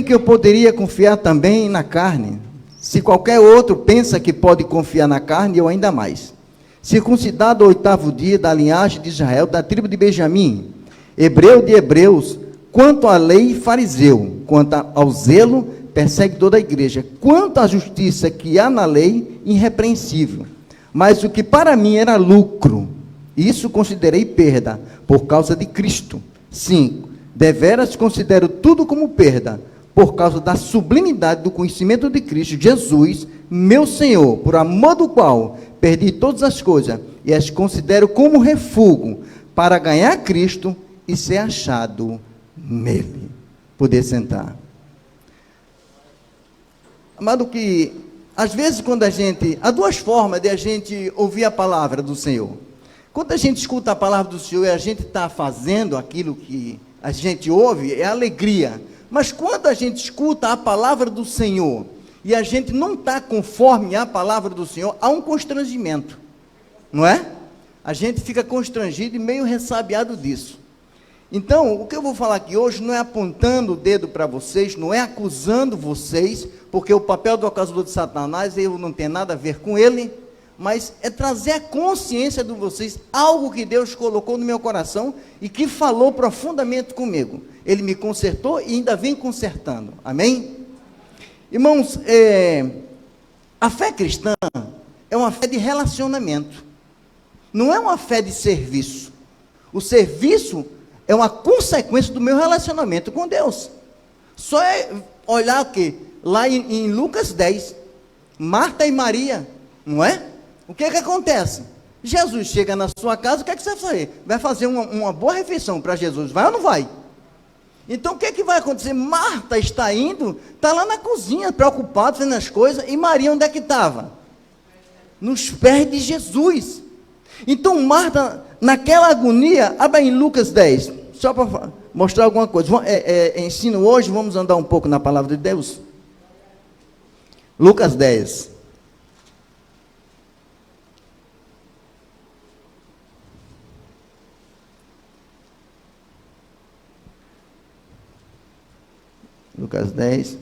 que eu poderia confiar também na carne. Se qualquer outro pensa que pode confiar na carne, eu ainda mais. Circuncidado ao 8º dia, da linhagem de Israel, da tribo de Benjamim, hebreu de hebreus, quanto à lei, fariseu, quanto ao zelo, perseguidor da igreja, quanto à justiça que há na lei, irrepreensível. Mas o que para mim era lucro, isso considerei perda, por causa de Cristo. Sim, deveras considero tudo como perda, por causa da sublimidade do conhecimento de Cristo Jesus, meu Senhor, por amor do qual perdi todas as coisas, e as considero como refúgio, para ganhar Cristo e ser achado nele. Poder sentar. Amado, que às vezes quando há duas formas de a gente ouvir a palavra do Senhor. Quando a gente escuta a palavra do Senhor e a gente está fazendo aquilo que a gente ouve, é alegria. Mas quando a gente escuta a palavra do Senhor e a gente não está conforme a palavra do Senhor, há um constrangimento, não é? A gente fica constrangido e meio ressabiado disso. Então, o que eu vou falar aqui hoje não é apontando o dedo para vocês, não é acusando vocês, porque o papel do acusador de Satanás, eu não tenho nada a ver com ele, mas é trazer a consciência de vocês, algo que Deus colocou no meu coração e que falou profundamente comigo. Ele me consertou e ainda vem consertando, amém? Irmãos, a fé cristã é uma fé de relacionamento, não é uma fé de serviço. O serviço é uma consequência do meu relacionamento com Deus. Só é olhar o que? Lá em Lucas 10, Marta e Maria, não é? O que acontece? Jesus chega na sua casa, o que você vai fazer? Vai fazer uma boa refeição para Jesus, vai ou não vai? Então o que vai acontecer? Marta está indo, está lá na cozinha, preocupada, fazendo as coisas, e Maria onde é que estava? Nos pés de Jesus. Então Marta, naquela agonia, abre em Lucas 10, só para mostrar alguma coisa. Ensino hoje, vamos andar um pouco na palavra de Deus. Lucas 10. Lucas 10.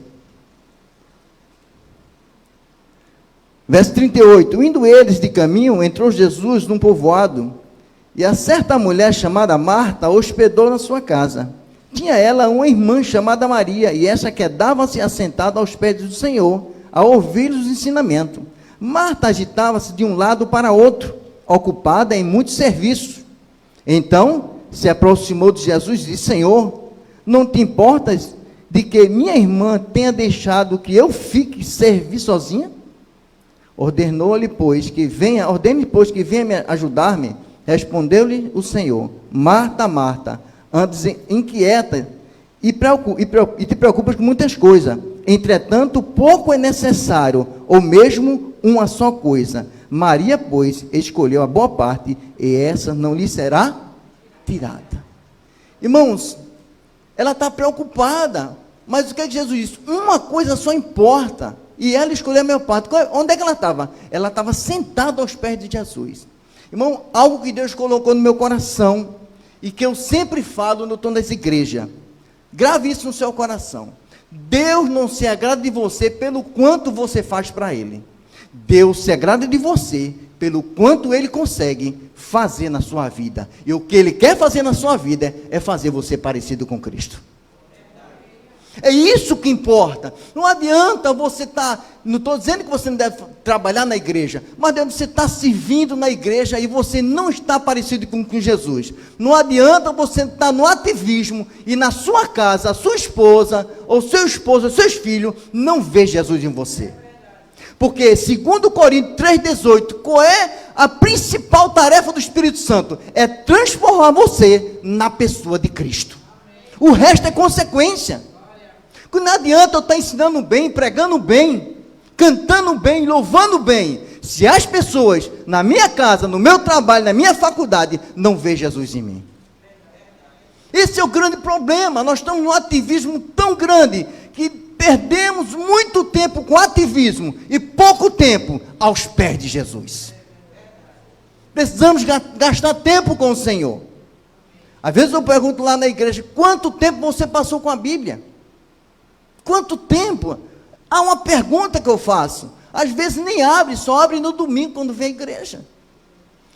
Verso 38. Indo eles de caminho, entrou Jesus num povoado, e a certa mulher chamada Marta hospedou na sua casa. Tinha ela uma irmã chamada Maria, e essa quedava-se assentada aos pés do Senhor, a ouvir os ensinamentos. Marta agitava-se de um lado para outro, ocupada em muitos serviços. Então se aproximou de Jesus e disse: Senhor, não te importas de que minha irmã tenha deixado que eu fique servir sozinha? Ordene-lhe, pois, que venha ajudar-me. Respondeu-lhe o Senhor: Marta, Marta, andas inquieta e te preocupas com muitas coisas. Entretanto, pouco é necessário, ou mesmo uma só coisa. Maria, pois, escolheu a boa parte, e essa não lhe será tirada. Irmãos, ela está preocupada, mas o que Jesus disse? Uma coisa só importa, e ela escolheu a minha parte. Onde é que ela estava? Ela estava sentada aos pés de Jesus. Irmão, algo que Deus colocou no meu coração, e que eu sempre falo no tom dessa igreja, grave isso no seu coração. Deus não se agrada de você pelo quanto você faz para Ele. Deus se agrada de você pelo quanto Ele consegue fazer na sua vida. E o que Ele quer fazer na sua vida é fazer você parecido com Cristo. É isso que importa. Não adianta você estar, não estou dizendo que você não deve trabalhar na igreja, mas adianta você estar servindo na igreja e você não está parecido com Jesus. Não adianta você estar no ativismo e na sua casa, a sua esposa, ou seu esposo, ou seus filhos, não vê Jesus em você. Porque, segundo Coríntios 3,18, qual é a principal tarefa do Espírito Santo? É transformar você na pessoa de Cristo. O resto é consequência. Não adianta eu estar ensinando bem, pregando bem, cantando bem, louvando bem, se as pessoas na minha casa, no meu trabalho, na minha faculdade, não vê Jesus em mim. Esse é o grande problema. Nós estamos num ativismo tão grande que perdemos muito tempo com ativismo e pouco tempo aos pés de Jesus. Precisamos gastar tempo com o Senhor. Às vezes eu pergunto lá na igreja: quanto tempo você passou com a Bíblia? Quanto tempo? Há uma pergunta que eu faço. Às vezes nem abre, só abre no domingo quando vem à igreja.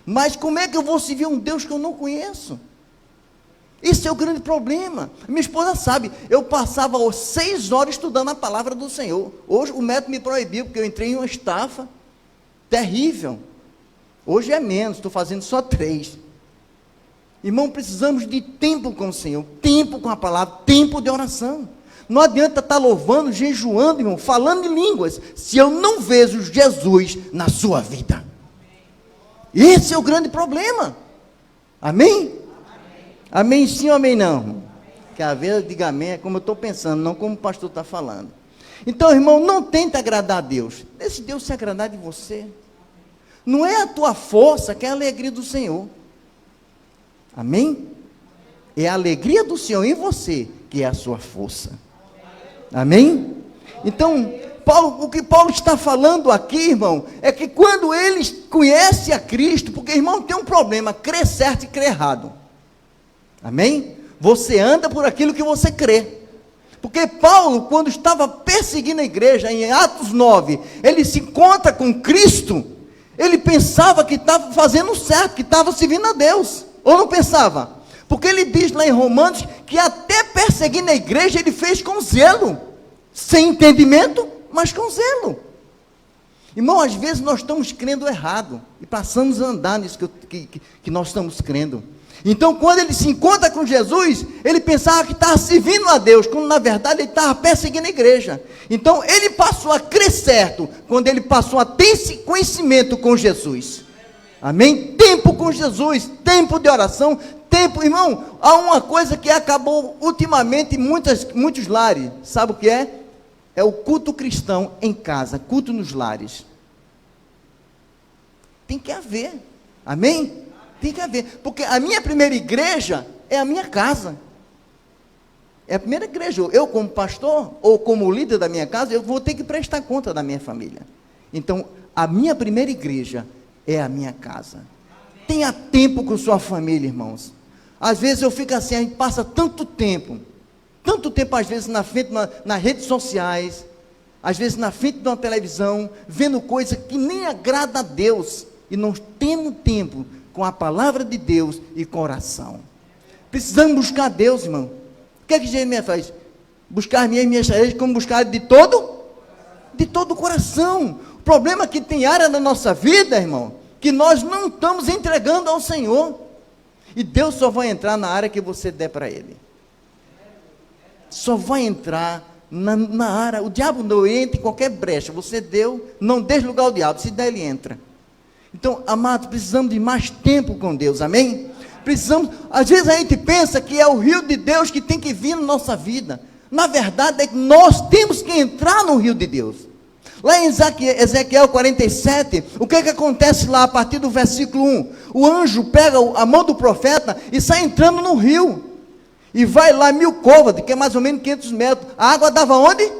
Mas como é que eu vou servir um Deus que eu não conheço? Esse é o grande problema. Minha esposa sabe, eu passava 6 horas estudando a palavra do Senhor. Hoje o médico me proibiu, porque eu entrei em uma estafa terrível. Hoje é menos, estou fazendo só 3. Irmão, precisamos de tempo com o Senhor, tempo com a palavra, tempo de oração. Não adianta estar louvando, jejuando, irmão, falando em línguas, se eu não vejo Jesus na sua vida. Esse é o grande problema. Amém? Amém sim ou amém não? Que a vez eu diga amém é como eu estou pensando, não como o pastor está falando. Então, irmão, não tenta agradar a Deus. Deixe Deus se agradar de você. Não é a tua força que é a alegria do Senhor. Amém? É a alegria do Senhor em você que é a sua força. Amém? Então, o que Paulo está falando aqui, irmão, é que quando eles conhecem a Cristo, porque, irmão, tem um problema, crer certo e crer errado. Amém? Você anda por aquilo que você crê. Porque Paulo, quando estava perseguindo a igreja, em Atos 9, ele se encontra com Cristo, ele pensava que estava fazendo certo, que estava servindo a Deus. Ou não pensava? Porque ele diz lá em Romanos, que até perseguindo a igreja, ele fez com zelo. Sem entendimento, mas com zelo. Irmão, às vezes nós estamos crendo errado, e passamos a andar nisso que nós estamos crendo. Então, quando ele se encontra com Jesus, ele pensava que estava servindo a Deus, quando na verdade ele estava perseguindo a igreja. Então, ele passou a crer certo, quando ele passou a ter esse conhecimento com Jesus. Amém? Tempo com Jesus, tempo de oração, tempo, irmão, há uma coisa que acabou ultimamente em muitos lares, sabe o que é? É o culto cristão em casa, culto nos lares. Tem que haver, amém? Tem que haver, porque a minha primeira igreja é a minha casa. É a primeira igreja. Eu como pastor, ou como líder da minha casa, eu vou ter que prestar conta da minha família. Então, a minha primeira igreja é a minha casa. Tenha tempo com sua família, irmãos. Às vezes eu fico assim, a gente passa tanto tempo às vezes na frente, nas redes sociais, às vezes na frente de uma televisão, vendo coisa que nem agrada a Deus, e não temos tempo com a palavra de Deus e com oração. Precisamos buscar Deus, irmão. O que é que Jeremias faz? Buscar minhas saídas como buscar de todo o coração. O problema é que tem área na nossa vida, irmão, que nós não estamos entregando ao Senhor. E Deus só vai entrar na área que você der para Ele. Só vai entrar na área. O diabo não entra em qualquer brecha. Você deu, não deixe lugar ao diabo. Se der, ele entra. Então, amados, precisamos de mais tempo com Deus, amém? Precisamos, às vezes a gente pensa que é o rio de Deus que tem que vir na nossa vida. Na verdade é que nós temos que entrar no rio de Deus. Lá em Ezequiel 47, o que acontece lá a partir do versículo 1? O anjo pega a mão do profeta e sai entrando no rio. E vai lá 1000 côvados, que é mais ou menos 500 metros. A água dava onde?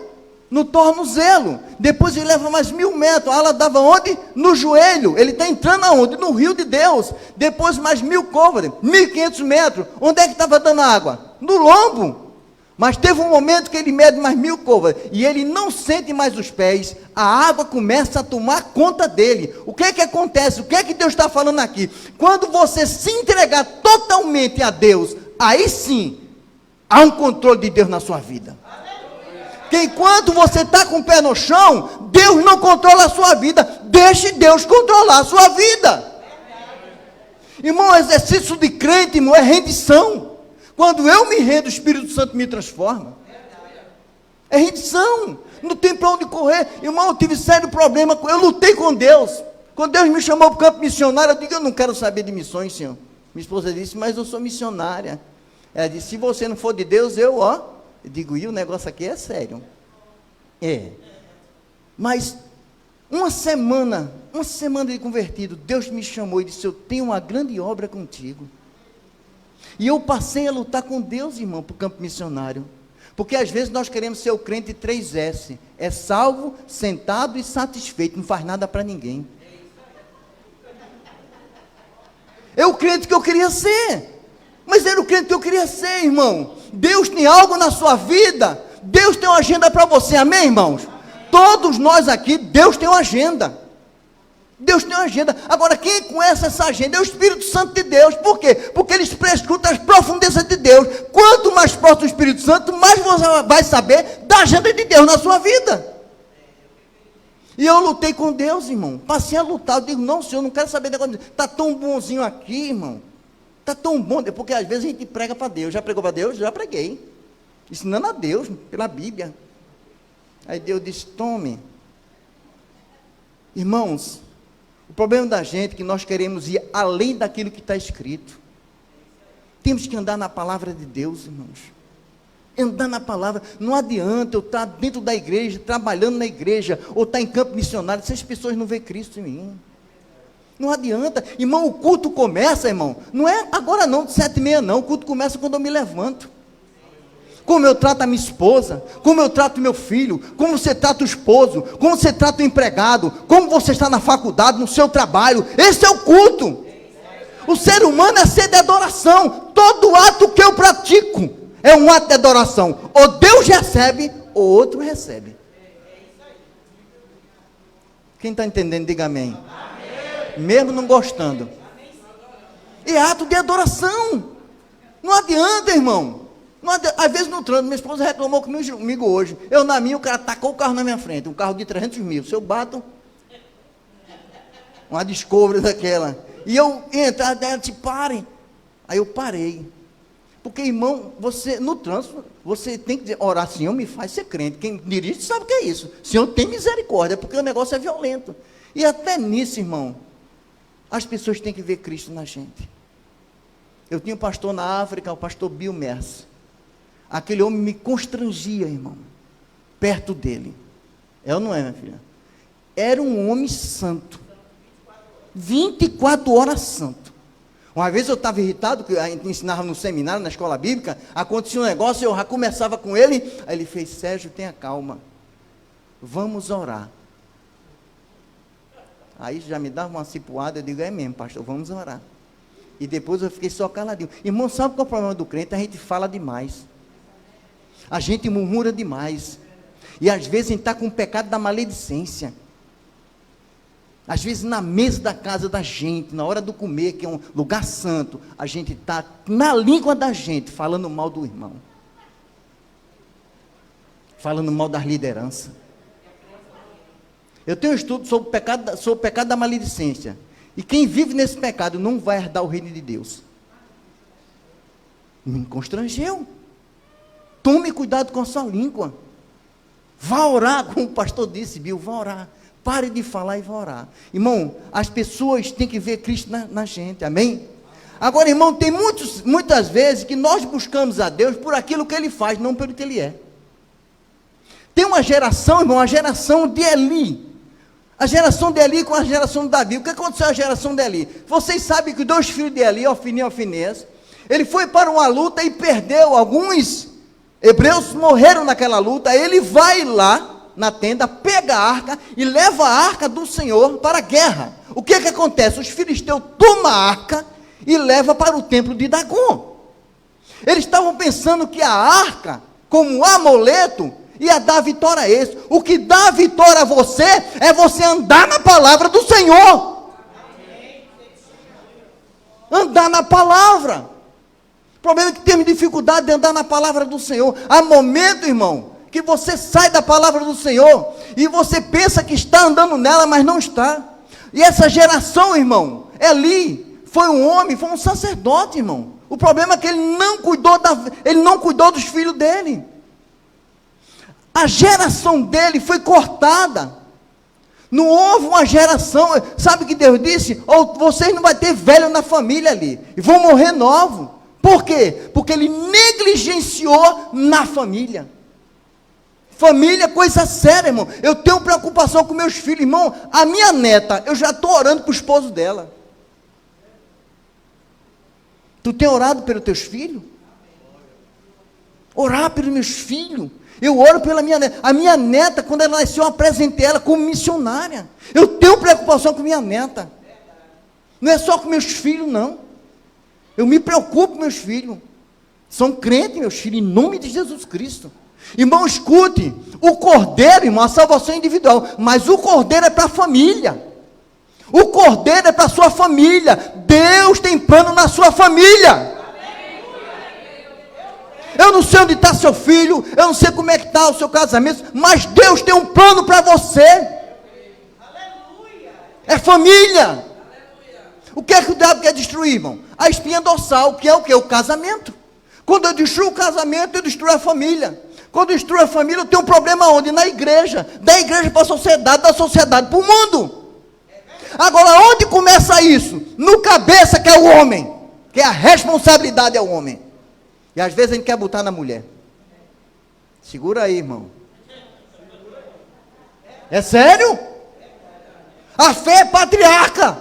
No tornozelo. Depois ele leva mais 1000 metros. A água dava onde? No joelho. Ele está entrando aonde? No rio de Deus. Depois mais 1000 côvados, 1500 metros. Onde é que estava dando água? No lombo. Mas teve um momento que ele mede mais 1000 côvados e ele não sente mais os pés. A água começa a tomar conta dele. O que é que acontece? O que é que Deus está falando aqui? Quando você se entregar totalmente a Deus, aí sim há um controle de Deus na sua vida. Porque enquanto você está com o pé no chão, Deus não controla a sua vida. Deixe Deus controlar a sua vida. Irmão, o exercício de crente, irmão, é rendição. Quando eu me rendo, o Espírito Santo me transforma. É rendição. Não tem para onde correr. Irmão, eu tive sério problema. Eu lutei com Deus. Quando Deus me chamou para o campo missionário, eu digo, eu não quero saber de missões, Senhor. Minha esposa disse, mas eu sou missionária. Ela disse, se você não for de Deus, eu digo, e o negócio aqui é sério. É. Mas uma semana de convertido, Deus me chamou e disse, eu tenho uma grande obra contigo. E eu passei a lutar com Deus, irmão, para o campo missionário. Porque às vezes nós queremos ser o crente 3S. É salvo, sentado e satisfeito, não faz nada para ninguém. É o crente que eu queria ser. Mas era o crente que eu queria ser, irmão. Deus tem algo na sua vida Deus tem uma agenda para você, amém, irmãos? Todos nós aqui, Deus tem uma agenda. Deus tem uma agenda. Agora, quem conhece essa agenda é o Espírito Santo de Deus. Por quê? Porque ele prescruta as profundezas de Deus. Quanto mais próximo do Espírito Santo, mais você vai saber da agenda de Deus na sua vida. E eu lutei com Deus, irmão. Passei a lutar. Eu digo, não, Senhor, não quero saber negócio. Está tão bonzinho aqui, irmão. Está tão bom. Porque às vezes a gente prega para Deus. Já pregou para Deus? Já preguei. Ensinando a Deus, pela Bíblia. Aí Deus disse, tome. Irmãos, o problema da gente é que nós queremos ir além daquilo que está escrito. Temos que andar na palavra de Deus, irmãos. Andar na palavra. Não adianta eu estar dentro da igreja, trabalhando na igreja, ou estar em campo missionário, se as pessoas não veem Cristo em mim. Não adianta. Irmão, o culto começa, irmão, não é agora não, de 7h30 não, o culto começa quando eu me levanto. Como eu trato a minha esposa, como eu trato meu filho, como você trata o esposo, como você trata o empregado, como você está na faculdade, no seu trabalho. Esse é o culto. O ser humano é sede de adoração. Todo ato que eu pratico é um ato de adoração. Ou Deus recebe, ou outro recebe. Quem está entendendo, diga amém. Mesmo não gostando. É ato de adoração. Não adianta, irmão. Às vezes no trânsito, minha esposa reclamou comigo hoje. Eu na minha, o cara tacou o carro na minha frente. Um carro de 300 mil. Se eu bato, uma Discovery daquela. E eu entrar dela, disse, parem. Aí eu parei. Porque, irmão, você, no trânsito, você tem que dizer, orar, Senhor, me faz ser crente. Quem dirige sabe o que é isso. Senhor, tem misericórdia, porque o negócio é violento. E até nisso, irmão, as pessoas têm que ver Cristo na gente. Eu tinha um pastor na África, o pastor Bill Mercer. Aquele homem me constrangia, irmão, perto dele. É ou não é, minha filha? Era um homem santo. 24 horas santo. Uma vez eu estava irritado, que a gente ensinava no seminário, na escola bíblica, acontecia um negócio, eu já começava com ele, aí ele fez, Sérgio, tenha calma, vamos orar. Aí já me dava uma cipuada, eu digo, é mesmo, pastor, vamos orar. E depois eu fiquei só caladinho. Irmão, sabe qual é o problema do crente? A gente fala demais. A gente murmura demais. E às vezes a gente está com o pecado da maledicência. Às vezes na mesa da casa da gente, na hora do comer, que é um lugar santo, a gente está na língua da gente, falando mal do irmão. Falando mal das lideranças. Eu tenho um estudo sobre o pecado da maledicência. E quem vive nesse pecado não vai herdar o reino de Deus. Me constrangeu. Tome cuidado com a sua língua. Vá orar, como o pastor disse, Bill, vá orar. Pare de falar e vá orar. Irmão, as pessoas têm que ver Cristo na gente, amém? Agora, irmão, tem muitas vezes que nós buscamos a Deus por aquilo que Ele faz, não pelo que Ele é. Tem uma geração, irmão, a geração de Eli. A geração de Eli com a geração de Davi. O que aconteceu à geração de Eli? Vocês sabem que 2 filhos de Eli, Ofni e Ofinias, ele foi para uma luta e perdeu. Alguns hebreus morreram naquela luta. Ele vai lá na tenda, pega a arca e leva a arca do Senhor para a guerra. O que acontece? Os filisteus tomam a arca e levam para o templo de Dagom. Eles estavam pensando que a arca, como amuleto, ia dar vitória a eles. O que dá vitória a você é você andar na palavra do Senhor. Andar na palavra. O problema é que temos dificuldade de andar na palavra do Senhor. Há momento, irmão, que você sai da palavra do Senhor e você pensa que está andando nela, mas não está. E essa geração, irmão, Eli foi um homem, foi um sacerdote, irmão. O problema é que ele não cuidou dos filhos dele. A geração dele foi cortada. Não houve uma geração. Sabe o que Deus disse? Ou vocês não vão ter velho na família ali, e vão morrer novos. Por quê? Porque ele negligenciou na família. Família é coisa séria, irmão. Eu tenho preocupação com meus filhos, irmão. A minha neta, eu já estou orando para o esposo dela. Tu tem orado pelos teus filhos? Orar pelos meus filhos. Eu oro pela minha neta. A minha neta, quando ela nasceu, eu apresentei ela como missionária. Eu tenho preocupação com minha neta. Não é só com meus filhos, não. Eu me preocupo com meus filhos. São crentes, meus filhos, em nome de Jesus Cristo. Irmão, escute, o cordeiro, irmão, a salvação é individual, mas o cordeiro é para a família. O cordeiro é para a sua família. Deus tem plano na sua família. Eu não sei onde está seu filho, eu não sei como é que está o seu casamento, mas Deus tem um plano para você. É família. O que é que o diabo quer destruir, irmão? A espinha dorsal, que é o que? O casamento. Quando eu destruo o casamento, eu destruo a família. Quando eu destruo a família, eu tenho um problema onde? Na igreja. Da igreja para a sociedade, da sociedade para o mundo. Agora, onde começa isso? No cabeça, que é o homem. Que a responsabilidade é o homem. E às vezes a gente quer botar na mulher. Segura aí, irmão. É sério? A fé é patriarca.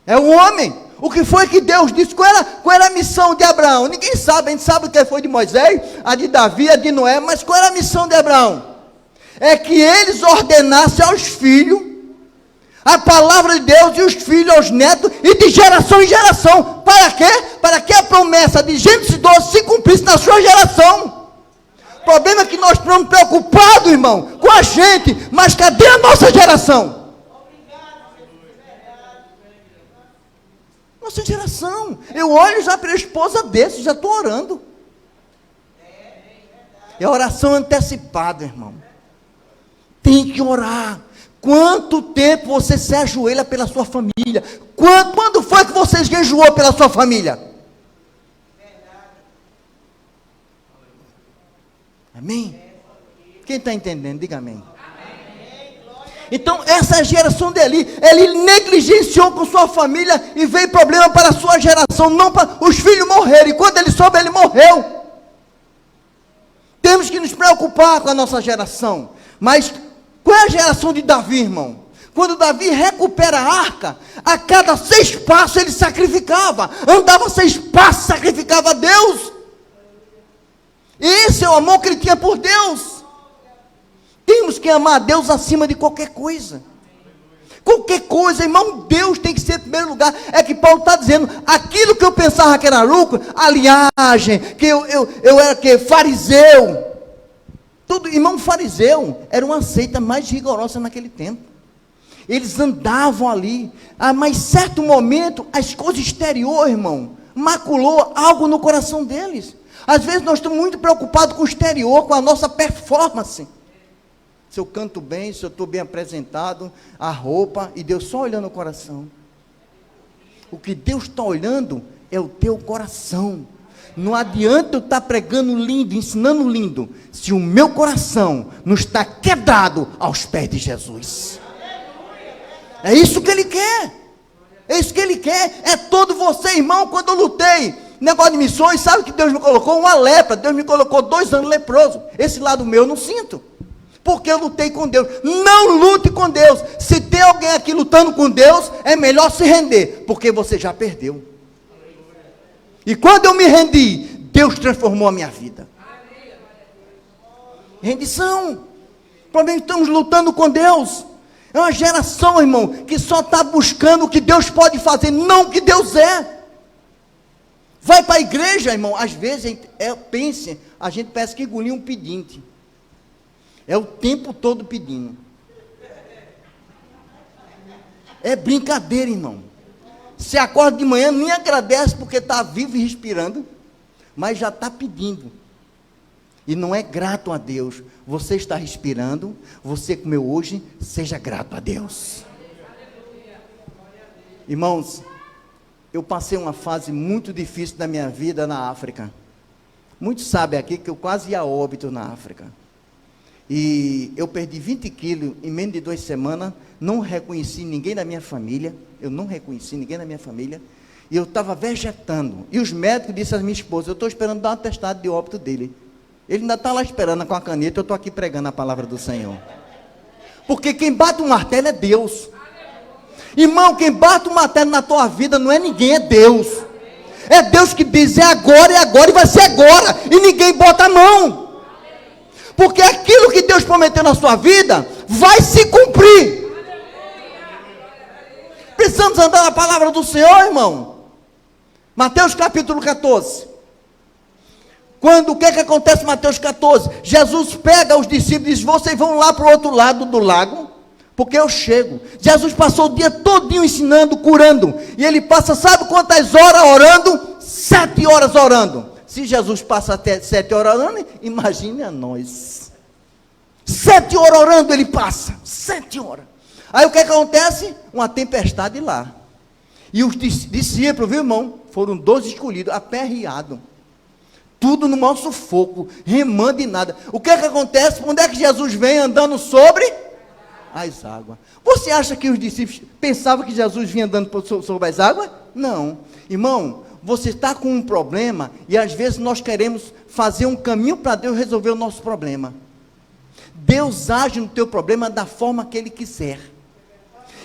É o homem. O que foi que Deus disse? Qual era a missão de Abraão? Ninguém sabe. A gente sabe o que foi de Moisés, a de Davi, a de Noé. Mas qual era a missão de Abraão? É que eles ordenassem aos filhos a palavra de Deus, e os filhos aos netos, e de geração em geração. Para quê? Para que a promessa de Gênesis 12 se cumprisse na sua geração. O problema é que nós estamos preocupados, irmão, com a gente, mas cadê a nossa geração? Nossa geração. Eu olho já para a esposa desse, já estou orando. É oração antecipada, irmão. Tem que orar. Quanto tempo você se ajoelha pela sua família? Quando foi que você jejuou pela sua família? Amém? Quem está entendendo? Diga amém. Então, essa geração dele, ele negligenciou com sua família e veio problema para a sua geração, não para os filhos morreram. E quando ele soube, ele morreu. Temos que nos preocupar com a nossa geração. Mas qual é a geração de Davi, irmão? Quando Davi recupera a arca, a cada 6 passos ele sacrificava. Andava 6 passos, sacrificava a Deus. Esse é o amor que ele tinha por Deus. Temos que amar a Deus acima de qualquer coisa. Qualquer coisa, irmão, Deus tem que ser em primeiro lugar. É que Paulo está dizendo, aquilo que eu pensava que era lucro, a linhagem, que eu era que fariseu. Tudo, irmão, fariseu era uma seita mais rigorosa naquele tempo. Eles andavam ali, mas certo momento, as coisas exteriores, irmão, maculou algo no coração deles. Às vezes nós estamos muito preocupados com o exterior, com a nossa performance. Se eu canto bem, se eu estou bem apresentado, a roupa, e Deus só olhando o coração. O que Deus está olhando é o teu coração. Não adianta eu estar pregando lindo, ensinando lindo, se o meu coração não está quebrado aos pés de Jesus. É isso que Ele quer. É isso que Ele quer. É todo você, irmão. Quando eu lutei, negócio de missões, sabe que Deus me colocou? Uma lepra. Deus me colocou 2 anos leproso. Esse lado meu eu não sinto. Porque eu lutei com Deus. Não lute com Deus. Se tem alguém aqui lutando com Deus, é melhor se render, porque você já perdeu. E quando eu me rendi, Deus transformou a minha vida. Rendição. Também estamos lutando com Deus. É uma geração, irmão, que só está buscando o que Deus pode fazer, não o que Deus é. Vai para a igreja, irmão, às vezes, pense, a gente parece que engoliu um pedinte. É o tempo todo pedindo. É brincadeira, irmão. Você acorda de manhã, nem agradece porque está vivo e respirando, mas já está pedindo. E não é grato a Deus. Você está respirando, você comeu hoje, seja grato a Deus. Irmãos, eu passei uma fase muito difícil da minha vida na África. Muitos sabem aqui que eu quase ia a óbito na África. E eu perdi 20 quilos em menos de 2 semanas, não reconheci ninguém da minha família, e eu estava vegetando. E os médicos disseram à minha esposa, eu estou esperando dar um atestado de óbito dele. Ele ainda está lá esperando com a caneta, eu estou aqui pregando a palavra do Senhor. Porque quem bate um martelo é Deus. Irmão, quem bate um martelo na tua vida não é ninguém, é Deus. É Deus que diz, é agora e vai ser agora. E ninguém bota a mão. Porque aquilo que Deus prometeu na sua vida, vai se cumprir. Precisamos andar na palavra do Senhor, irmão. Mateus capítulo 14. Quando o que acontece em Mateus 14? Jesus pega os discípulos e diz: vocês vão lá para o outro lado do lago, porque eu chego. Jesus passou o dia todinho ensinando, curando, e ele passa, sabe quantas horas orando? 7 horas orando. Se Jesus passa até 7 horas orando, imagine a nós. 7 horas orando ele passa, 7 horas. Aí o que acontece? Uma tempestade lá. E os discípulos, viu, irmão? Foram 12 escolhidos, aperreados. Tudo no maior sufoco, remando e nada. O que acontece? Onde é que Jesus vem andando sobre as águas? Você acha que os discípulos pensavam que Jesus vinha andando sobre as águas? Não. Irmão, você está com um problema e às vezes nós queremos fazer um caminho para Deus resolver o nosso problema. Deus age no teu problema da forma que Ele quiser.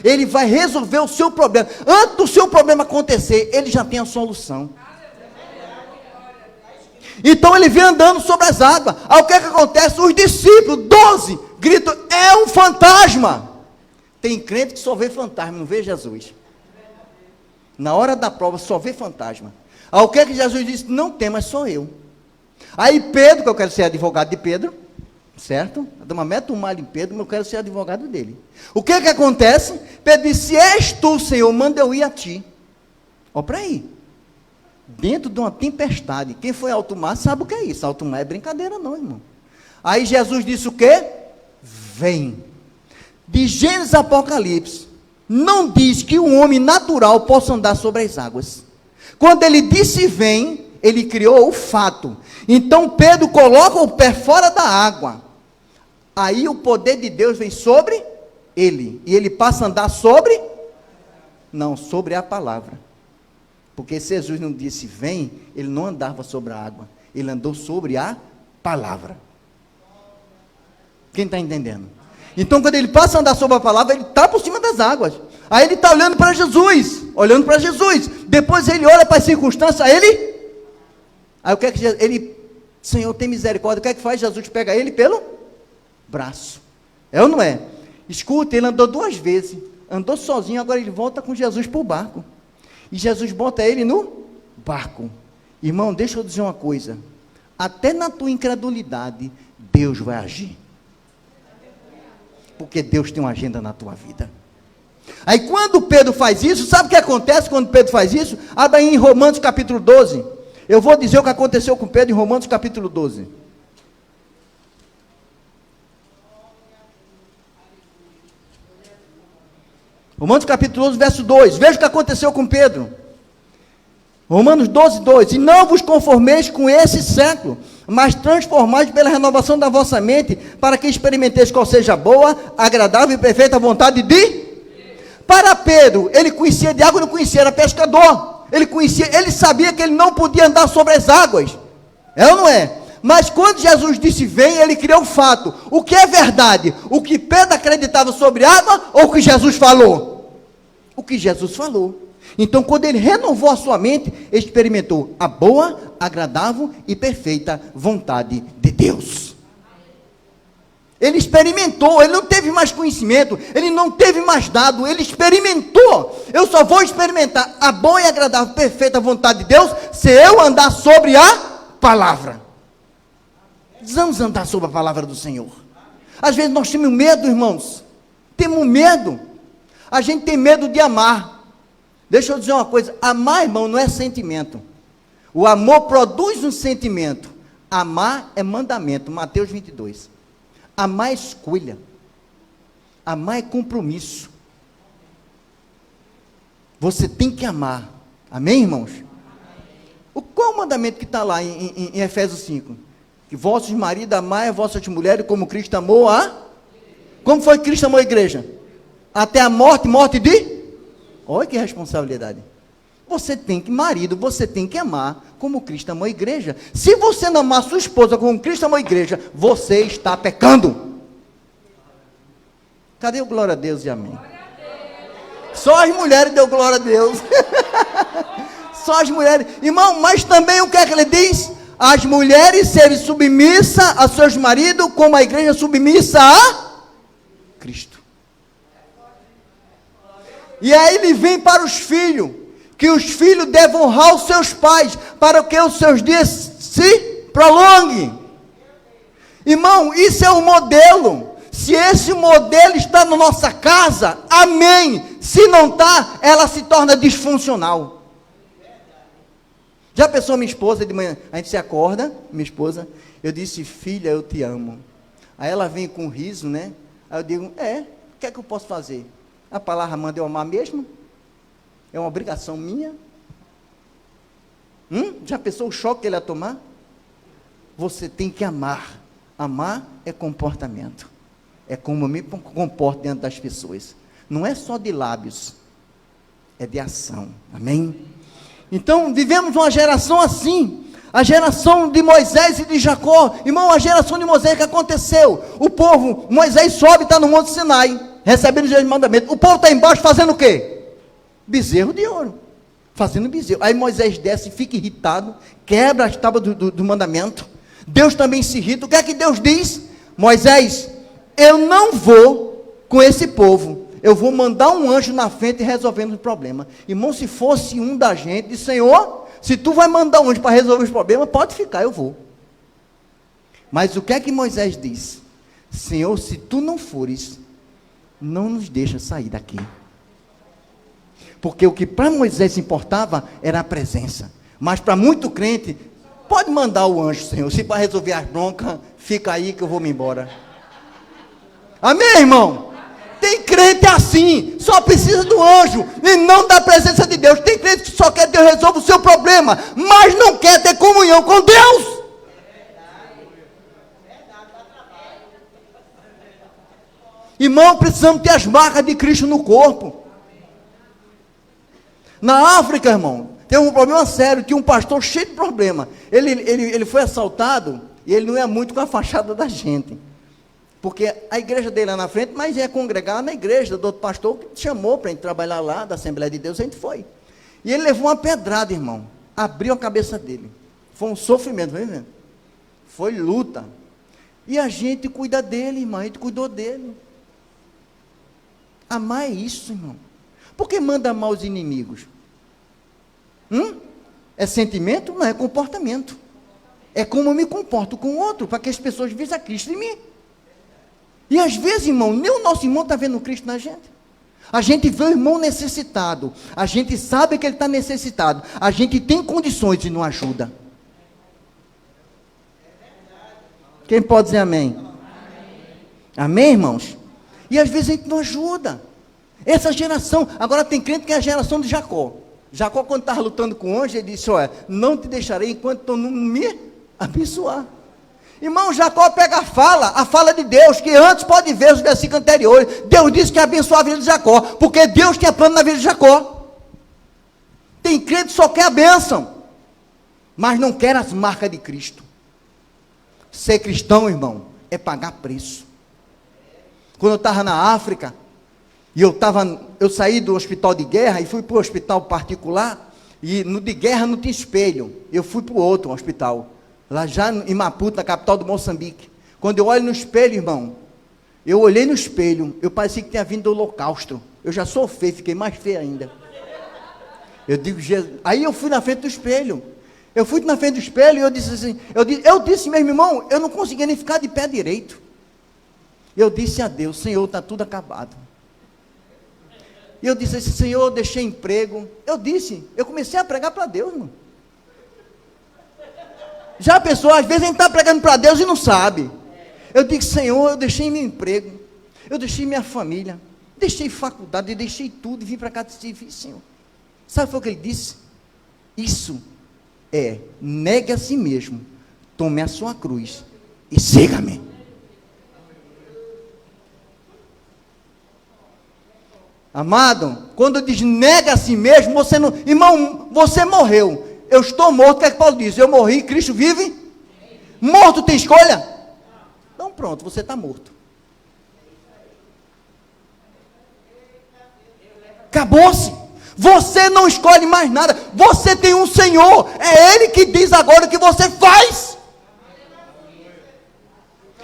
Ele vai resolver o seu problema. Antes do seu problema acontecer, Ele já tem a solução. Então ele vem andando sobre as águas. Aí o que acontece? Os discípulos, 12, gritam: é um fantasma. Tem crente que só vê fantasma, não vê Jesus. Na hora da prova só vê fantasma. Aí o que Jesus disse? Não tem, mas sou eu. Aí Pedro, que eu quero ser advogado de Pedro, certo? A dama mete um malho em Pedro, mas eu quero ser advogado dele. O que acontece? Pedro disse: se és tu, Senhor, manda eu ir a ti. Ó, para aí. Dentro de uma tempestade. Quem foi alto mar sabe o que é isso. Alto mar é brincadeira não, irmão. Aí Jesus disse o quê? Vem. De Gênesis a Apocalipse, não diz que o homem natural possa andar sobre as águas. Quando ele disse vem, ele criou o fato. Então Pedro coloca o pé fora da água. Aí o poder de Deus vem sobre ele. E ele passa a andar sobre? Não, sobre a palavra. Porque se Jesus não disse vem, ele não andava sobre a água. Ele andou sobre a palavra. Quem está entendendo? Então quando ele passa a andar sobre a palavra, ele está por cima das águas. Aí ele está olhando para Jesus. Olhando para Jesus. Depois ele olha para as circunstâncias. Aí o que é que ele... Senhor, tem misericórdia. O que é que faz? Jesus pega ele pelo braço. É ou não é? Escuta, ele andou 2 vezes. Andou sozinho, agora ele volta com Jesus para o barco. E Jesus bota ele no barco. Irmão, deixa eu dizer uma coisa. Até na tua incredulidade, Deus vai agir. Porque Deus tem uma agenda na tua vida. Aí quando Pedro faz isso, sabe o que acontece quando Pedro faz isso? Abra aí em Romanos capítulo 12. Eu vou dizer o que aconteceu com Pedro em Romanos capítulo 12. Romanos capítulo 12, verso 2. Veja o que aconteceu com Pedro. Romanos 12, 2. E não vos conformeis com esse século, mas transformais pela renovação da vossa mente, para que experimenteis qual seja a boa, agradável e perfeita vontade de... Para Pedro, ele conhecia de água, não conhecia, era pescador. Ele sabia que ele não podia andar sobre as águas. É ou não é? Mas quando Jesus disse vem, ele criou um fato. O que é verdade? O que Pedro acreditava sobre água ou o que Jesus falou? O que Jesus falou. Então quando ele renovou a sua mente, ele experimentou a boa, agradável e perfeita vontade de Deus. Ele experimentou, ele não teve mais conhecimento, ele não teve mais dado, ele experimentou. Eu só vou experimentar a boa e agradável, perfeita vontade de Deus, se eu andar sobre a palavra. Precisamos andar sobre a palavra do Senhor. Às vezes nós temos medo, irmãos. Temos medo. A gente tem medo de amar. Deixa eu dizer uma coisa. Amar, irmão, não é sentimento. O amor produz um sentimento. Amar é mandamento. Mateus 22. Amar é escolha. Amar é compromisso. Você tem que amar. Amém, irmãos? Qual é o mandamento que está lá em Efésios 5? Que vossos maridos amai a vossas mulheres como Cristo amou a... Como foi que Cristo amou a igreja? Até a morte de... Olha que responsabilidade. Você tem que amar como Cristo amou a igreja. Se você não amar sua esposa como Cristo amou a igreja, você está pecando. Cadê o glória a Deus e amém? Só as mulheres deu glória a Deus. Só as mulheres. Irmão, mas também o que é que ele diz? As mulheres serem submissas a seus maridos, como a igreja submissa a Cristo. E aí ele vem para os filhos, que os filhos devem honrar os seus pais, para que os seus dias se Prolongue. Irmão, isso é um modelo. Se esse modelo está na nossa casa, amém. Se não está, ela se torna disfuncional. Já pensou minha esposa de manhã? A gente se acorda, minha esposa, eu disse, filha, eu te amo. Aí ela vem com um riso, né? Aí eu digo, o que é que eu posso fazer? A palavra manda eu amar mesmo? É uma obrigação minha? Já pensou o choque que ele ia tomar? Você tem que amar. Amar é comportamento. É como eu me comporto diante das pessoas. Não é só de lábios, é de ação. Amém? Então, vivemos uma geração assim. A geração de Moisés e de Jacó. Irmão, a geração de Moisés, o que aconteceu? O povo, Moisés sobe, está no Monte Sinai, recebendo os 10 mandamentos. O povo está embaixo fazendo o quê? Bezerro de ouro. Fazendo bezerro. Aí Moisés desce, fica irritado, quebra as tábuas do mandamento. Deus também se irrita. O que é que Deus diz? Moisés, eu não vou com esse povo. Eu vou mandar um anjo na frente resolvendo o problema. Irmão, se fosse um da gente, diz, Senhor, se tu vai mandar um anjo para resolver os problemas, pode ficar, eu vou. Mas o que é que Moisés diz? Senhor, se tu não fores, não nos deixa sair daqui. Porque o que para Moisés importava era a presença. Mas para muito crente, pode mandar o anjo, Senhor. Se para resolver as broncas, fica aí que eu vou me embora. Amém, irmão? Tem crente assim, só precisa do anjo e não da presença de Deus. Tem crente que só quer que Deus resolva o seu problema, mas não quer ter comunhão com Deus. Irmão, precisamos ter as marcas de Cristo no corpo. Na África, irmão, tem um problema sério, tinha um pastor cheio de problema. Ele foi assaltado e ele não ia muito com a fachada da gente. Porque a igreja dele lá na frente, mas ia congregar na igreja do outro pastor que chamou para a gente trabalhar lá, da Assembleia de Deus, a gente foi. E ele levou uma pedrada, irmão. Abriu a cabeça dele. Foi um sofrimento, vai vendo? Foi luta. E a gente cuida dele, irmão, a gente cuidou dele. Amar é isso, irmão. Por que manda amar os inimigos? É sentimento? Não, é comportamento. É como eu me comporto com o outro, para que as pessoas vejam a Cristo em mim. E às vezes, irmão, nem o nosso irmão está vendo Cristo na gente. A gente vê o irmão necessitado. A gente sabe que ele está necessitado. A gente tem condições e não ajuda. Quem pode dizer amém? Amém, irmãos? E às vezes a gente não ajuda. Essa geração, agora tem crente que é a geração de Jacó. Jacó, quando estava lutando com o anjo, ele disse, olha, não te deixarei enquanto tu não me abençoar. Irmão, Jacó pega a fala de Deus, que antes pode ver os versículos anteriores. Deus disse que ia abençoar a vida de Jacó, porque Deus tinha plano na vida de Jacó. Tem crente que só quer a bênção, mas não quer as marcas de Cristo. Ser cristão, irmão, é pagar preço. Quando eu estava na África, e eu saí do hospital de guerra e fui para o hospital particular, e no de guerra não tinha espelho. Eu fui para o outro hospital, lá já em Maputo, na capital do Moçambique. Quando eu olho no espelho, irmão, eu olhei no espelho, eu parecia que tinha vindo do holocausto. Eu já sou feio, fiquei mais feio ainda. Eu digo, Jesus. Aí eu fui na frente do espelho. Eu fui na frente do espelho e eu disse assim, eu disse, meu irmão, eu não conseguia nem ficar de pé direito. Eu disse a Deus, Senhor, está tudo acabado. E eu disse assim, Senhor, eu deixei emprego. Eu comecei a pregar para Deus, irmão. Já pensou, às vezes a gente está pregando para Deus e não sabe. Eu digo, Senhor, eu deixei meu emprego, eu deixei minha família, deixei faculdade, eu deixei tudo e vim para cá e disse, Senhor. Sabe o que ele disse? Isso é, negue a si mesmo, tome a sua cruz e siga-me. Amado, quando diz nega a si mesmo, você não, irmão, você morreu. Eu estou morto, o que é que Paulo diz? Eu morri, Cristo vive? Morto tem escolha? Então pronto, você está morto. Acabou-se. Você não escolhe mais nada. Você tem um Senhor. É Ele que diz agora o que você faz.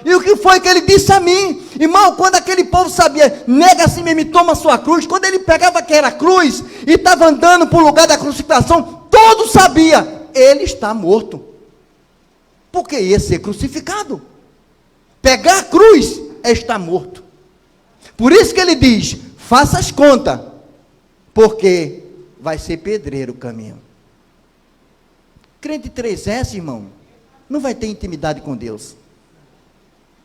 E o que foi que ele disse a mim? Irmão, quando aquele povo sabia, nega assim mesmo e toma a sua cruz. Quando ele pegava aquela cruz e estava andando para o lugar da crucificação, todos sabiam, ele está morto. porque ia ser crucificado. Pegar a cruz é estar morto. Por isso que ele diz, faça as contas, porque vai ser pedreiro o caminho. Crente 3S, irmão, não vai ter intimidade com Deus.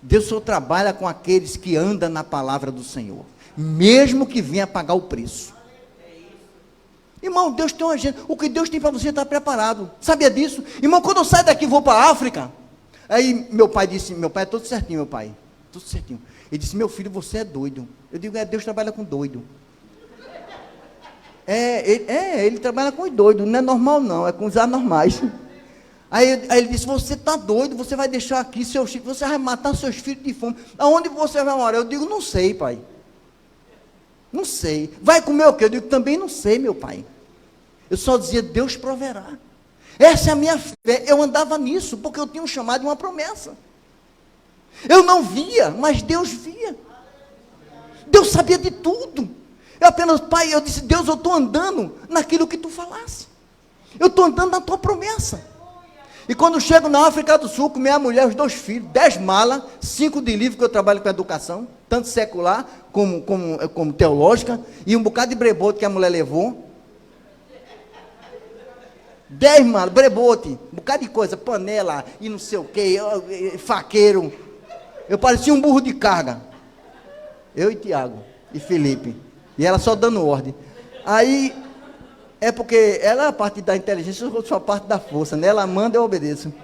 Deus só trabalha com aqueles que andam na palavra do Senhor, mesmo que venha pagar o preço. Irmão, Deus tem uma agenda. O que Deus tem para você está preparado. Sabia disso? Irmão, quando eu saio daqui e vou para a África, aí meu pai disse, meu pai é todo certinho, meu pai, tudo certinho. Ele disse, meu filho, você é doido. Eu digo, Deus trabalha com doido. Ele trabalha com os doidos, não é normal não, é com os anormais. Aí ele disse, você está doido, você vai deixar aqui seus filhos, você vai matar seus filhos de fome. Aonde você vai morar? Eu digo, não sei, pai. Não sei. Vai comer o quê? Eu digo, também não sei, meu pai. Eu só dizia, Deus proverá. Essa é a minha fé. Eu andava nisso, porque eu tinha um chamado e uma promessa. Eu não via, mas Deus via. Deus sabia de tudo. Eu apenas, pai, eu disse, Deus, eu estou andando naquilo que tu falasse. Eu estou andando na tua promessa. E quando eu chego na África do Sul, com minha mulher, os 2 filhos, 10 malas, 5 de livro, que eu trabalho com educação, tanto secular como teológica, e um bocado de brebote que a mulher levou. 10 malas, brebote, um bocado de coisa, panela e não sei o que, faqueiro. Eu parecia um burro de carga. Eu e Tiago, e Felipe. E ela só dando ordem. Aí, é porque ela é a parte da inteligência, eu sou a parte da força, né? Ela manda, eu obedeço.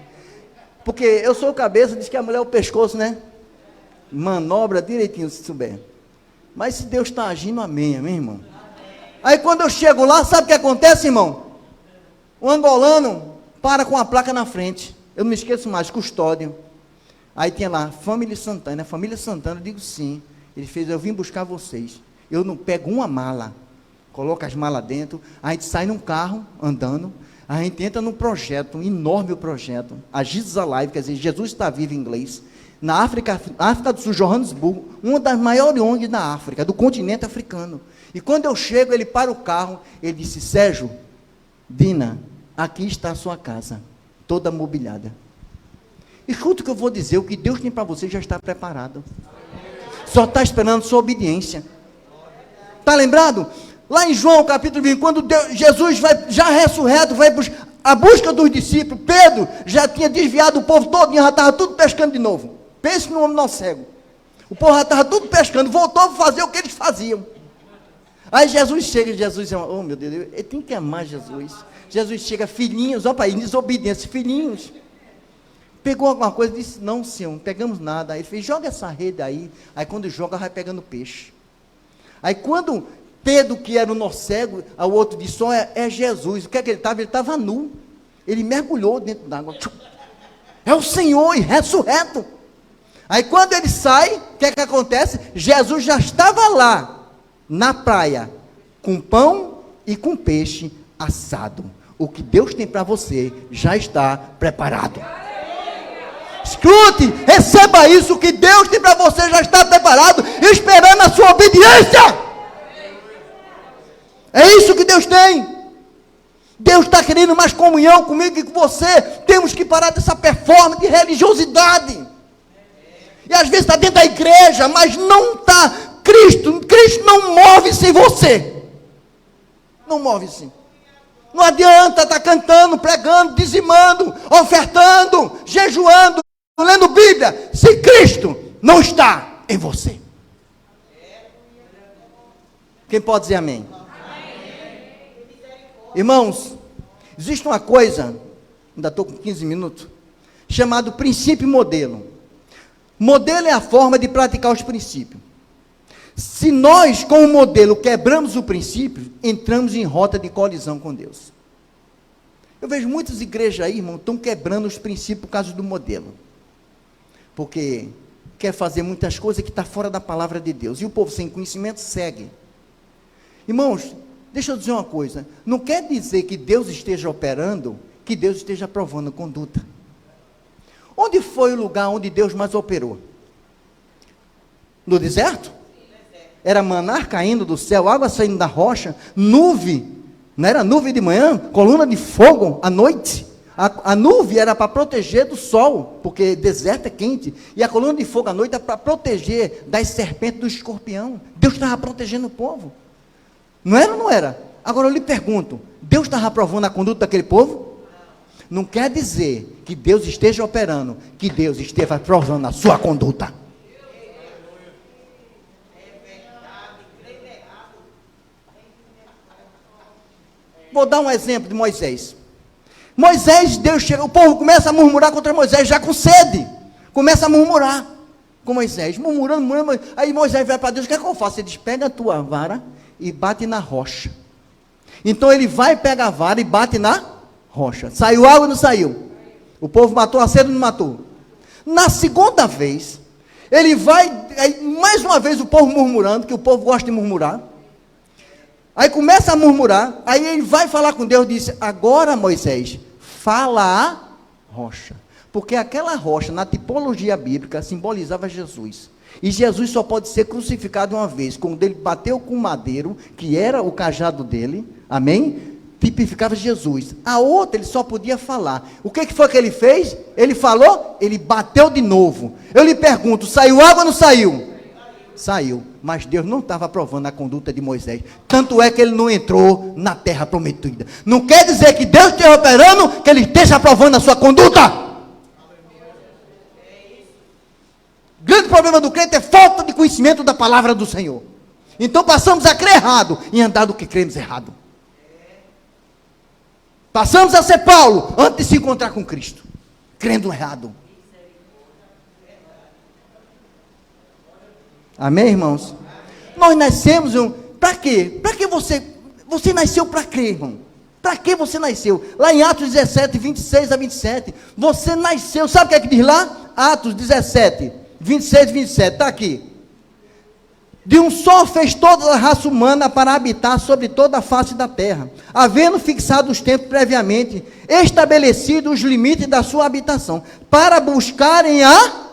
Porque eu sou o cabeça, diz que a mulher é o pescoço, né? Manobra direitinho, se souber. Mas se Deus está agindo, amém, irmão? Aí quando eu chego lá, sabe o que acontece, irmão? O angolano para com a placa na frente. Eu não me esqueço mais, custódio. Aí tinha lá, Família Santana. Família Santana, eu digo sim. Ele fez, eu vim buscar vocês. Eu não pego uma mala, coloco as malas dentro, a gente sai num carro, andando, a gente entra num projeto, um enorme projeto, a Jesus Alive, quer dizer, Jesus está vivo em inglês, na África do Sul, Johannesburg, uma das maiores ONGs da África, do continente africano. E quando eu chego, ele para o carro, ele disse, Sérgio, Dina, aqui está a sua casa, toda mobiliada. Escuta o que eu vou dizer, o que Deus tem para você já está preparado. Só está esperando sua obediência. Está lembrado? Lá em João capítulo 20, quando Jesus vai, já ressurreto, vai à busca dos discípulos, Pedro já tinha desviado o povo todo, já estava tudo pescando de novo. Pense no homem não cego. O povo já estava tudo pescando, voltou a fazer o que eles faziam. Aí Jesus chega, Jesus é, oh meu Deus, ele tem que amar Jesus. Jesus chega, filhinhos, ó pai, desobediência, filhinhos. Pegou alguma coisa e disse, não senhor, não pegamos nada. Aí ele fez, joga essa rede aí. Aí quando joga, vai pegando peixe. Aí quando Pedro, que era o nó cego, o outro disse, só é Jesus. O que é que ele estava? Ele estava nu. Ele mergulhou dentro d'água. É o Senhor e ressurreto. Aí quando ele sai, o que é que acontece? Jesus já estava lá, na praia, com pão e com peixe assado. O que Deus tem para você já está preparado. Escute, receba isso, o que Deus tem para você já está preparado, esperando a sua obediência. É isso que Deus tem. Deus está querendo mais comunhão comigo e com você. Temos que parar dessa performance de religiosidade. E às vezes está dentro da igreja, mas não está. Cristo não move-se em você. Não move-se. Não adianta estar cantando, pregando, dizimando, ofertando, jejuando, lendo Bíblia, se Cristo não está em você. Quem pode dizer amém? Amém. Irmãos, existe uma coisa, ainda estou com 15 minutos, chamado princípio e modelo. Modelo é a forma de praticar os princípios. Se nós, com o modelo, quebramos o princípio, entramos em rota de colisão com Deus. Eu vejo muitas igrejas aí, irmão, estão quebrando os princípios por causa do modelo. Porque quer fazer muitas coisas que está fora da palavra de Deus. E o povo sem conhecimento segue. Irmãos, deixa eu dizer uma coisa. Não quer dizer que Deus esteja operando, que Deus esteja aprovando conduta. Onde foi o lugar onde Deus mais operou? No deserto? Era maná caindo do céu, água saindo da rocha, nuvem. Não era nuvem de manhã? Coluna de fogo à noite? A nuvem era para proteger do sol, porque deserto é quente. E a coluna de fogo à noite é para proteger das serpentes, do escorpião. Deus estava protegendo o povo. Não era ou não era? Agora eu lhe pergunto, Deus estava aprovando a conduta daquele povo? Não quer dizer que Deus esteja operando, que Deus esteja aprovando a sua conduta. Vou dar um exemplo de Moisés. Moisés, Deus chega, o povo começa a murmurar contra Moisés, já com sede. Começa a murmurar com Moisés, murmurando. Aí Moisés vai para Deus, o que é que eu faço? Ele diz, pega a tua vara e bate na rocha. Então ele vai, pega a vara e bate na rocha. Saiu água ou não saiu? O povo matou a sede ou não matou? Na segunda vez, ele vai, mais uma vez o povo murmurando, que o povo gosta de murmurar. Aí começa a murmurar, aí ele vai falar com Deus e diz, agora Moisés, fala a rocha. Porque aquela rocha, na tipologia bíblica, simbolizava Jesus. E Jesus só pode ser crucificado uma vez, quando ele bateu com o madeiro, que era o cajado dele, amém? Tipificava Jesus. A outra ele só podia falar. O que foi que ele fez? Ele falou, ele bateu de novo. Eu lhe pergunto, saiu água ou não saiu? Saiu, mas Deus não estava aprovando a conduta de Moisés, tanto é que ele não entrou na terra prometida. Não quer dizer que Deus esteja operando, que ele esteja aprovando a sua conduta. O grande problema do crente é falta de conhecimento da palavra do Senhor. Então passamos a crer errado e andar do que cremos errado. Passamos a ser Paulo antes de se encontrar com Cristo, crendo errado. Amém, irmãos? Nós nascemos, para quê? Para que você nasceu para quê, irmão? Para que você nasceu? Lá em Atos 17, 26 a 27, você nasceu, sabe o que é que diz lá? Atos 17, 26 e 27, está aqui. De um só fez toda a raça humana para habitar sobre toda a face da terra, havendo fixado os tempos previamente, estabelecido os limites da sua habitação, para buscarem a...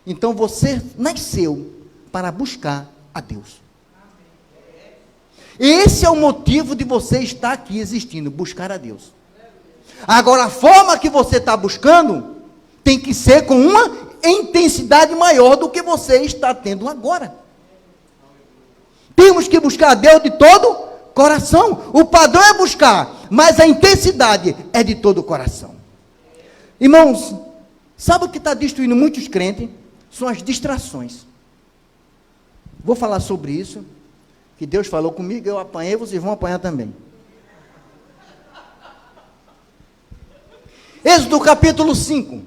Então você nasceu para buscar a Deus. Esse é o motivo de você estar aqui existindo, buscar a Deus. Agora, a forma que você está buscando, tem que ser com uma intensidade maior do que você está tendo agora. Temos que buscar a Deus de todo coração. O padrão é buscar, mas a intensidade é de todo o coração. Irmãos, sabe o que está destruindo muitos crentes? São as distrações. Vou falar sobre isso, que Deus falou comigo, eu apanhei, vocês vão apanhar também. Êxodo capítulo 5.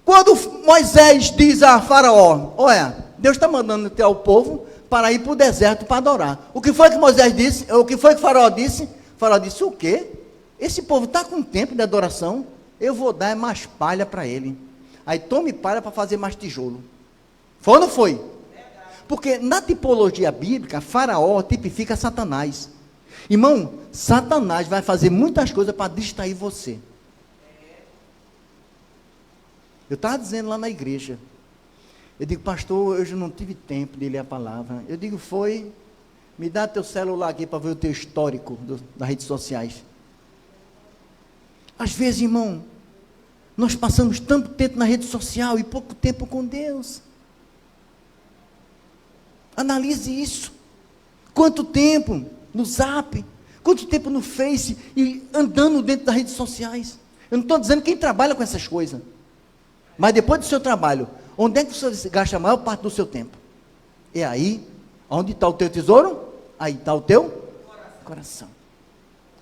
Quando Moisés diz a Faraó, olha, Deus está mandando até o povo para ir para o deserto para adorar. O que foi que Moisés disse? O que foi que Faraó disse? Faraó disse, o quê? Esse povo está com tempo de adoração, eu vou dar mais palha para ele. Aí tome palha para fazer mais tijolo. Foi ou não foi? Porque na tipologia bíblica, Faraó tipifica Satanás. Irmão, Satanás vai fazer muitas coisas para distrair você. Eu estava dizendo lá na igreja, eu digo, pastor, hoje eu não tive tempo de ler a palavra. Eu digo, me dá teu celular aqui para ver o teu histórico das redes sociais. Às vezes, irmão, nós passamos tanto tempo na rede social e pouco tempo com Deus. Analise isso. Quanto tempo no Zap, quanto tempo no Face e andando dentro das redes sociais. Eu não estou dizendo quem trabalha com essas coisas. Mas depois do seu trabalho, onde é que você gasta a maior parte do seu tempo? É aí, onde está o teu tesouro? Aí está o teu coração.